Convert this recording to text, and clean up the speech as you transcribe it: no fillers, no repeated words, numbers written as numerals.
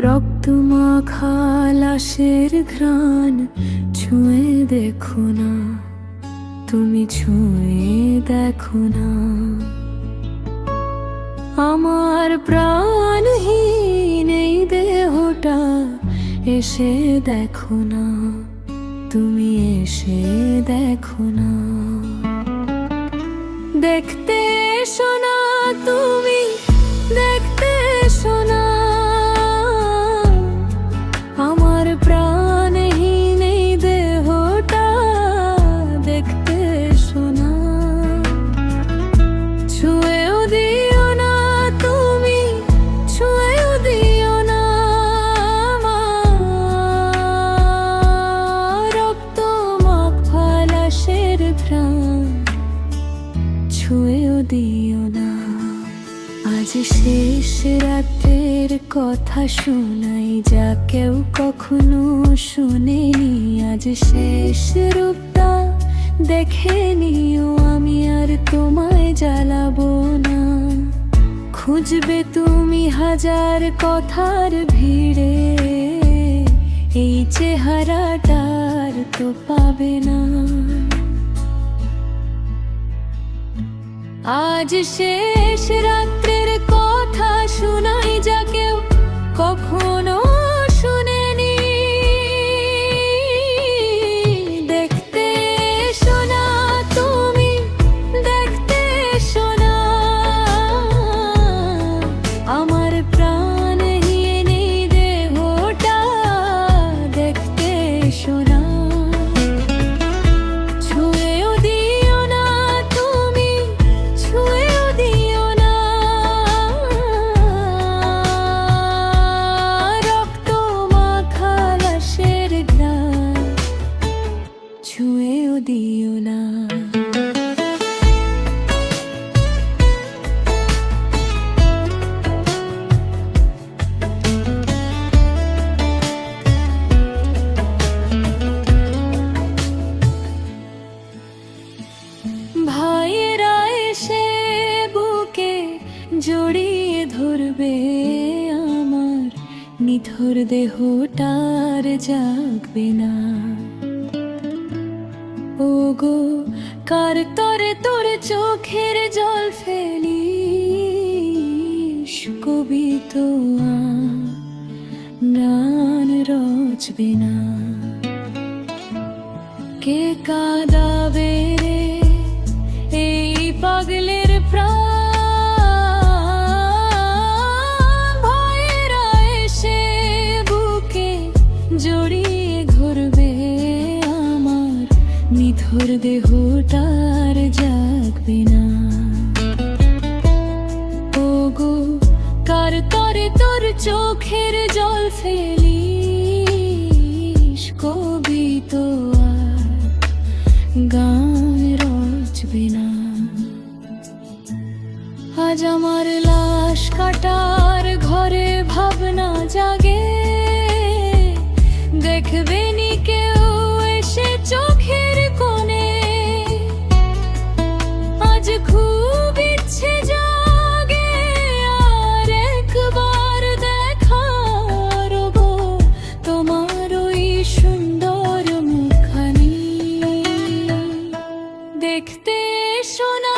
রক্ত মাখা লাশের ঘ্রাণ ছুঁয়ে দেখো না, তুমি ছুঁয়ে দেখো না। আমার প্রাণহীন এই দেহটা এসে দেখো না, তুমি এসে দেখো না। দেখতে এসো না, তুমি দেখতে এসো না। আমার প্রাণহীন এই দেহটা দেখতে এসো না। ছুঁয়েও দিও না, তুমি ছুঁয়েও দিও না। আমার রক্ত মাখা লাশের ঘ্রাণ ছুঁয়েও দিও না। আজ শেষ রাতের কথা শোনাই যা কেউ কখনো শোনেনি। আজ শেষ রূপটা দেখে নিও, আমি আর তোমায় জ্বালাবো না। খুঁজবে তুমি হাজার কথার ভিড়ে, এই চেহারাটার তো পাবে না। আজ শেষ রাত্রের কথা শোনাই যা কেউ কখনো শুনেনি। দেখতে এসো না, তুমি দেখতে এসো না। আমার প্রাণহীন এই দেহটা দেখতে এসো না। ছুঁয়েও দিও না, তুমি ছুঁয়েও দিও না। রক্ত মাখা লাশের ঘ্রাণ ছুঁয়েও দিও না। ভাইয়েরা এসে বুকে জড়িয়ে ধরবে, আমার নিথর দেহটার জাগবে না। ওগো কার তরে তোর চোখের জল ফেলিস, কবি তো গান রচবে না। কে কাঁদাবে রে এই পাগলের প্রাণ? ভয়েরা এসে বুকে জড়িয়ে ঘুরবে, আমার নিথর দেহটার জাগবে না। ওগো কার তরে তোর চোখের জল ফেলিস, কবি তো গান রচবে না। আজ আমার লাশ কাটার ঘরে ভাবনা জাগে, দেখবে নি কেউ এসে চোখের কোণে। আজ খুব ইচ্ছে জাগে আর একবার দেখার গো তোমার ওই সুন্দর মুখখানি। দেখতে এসো না,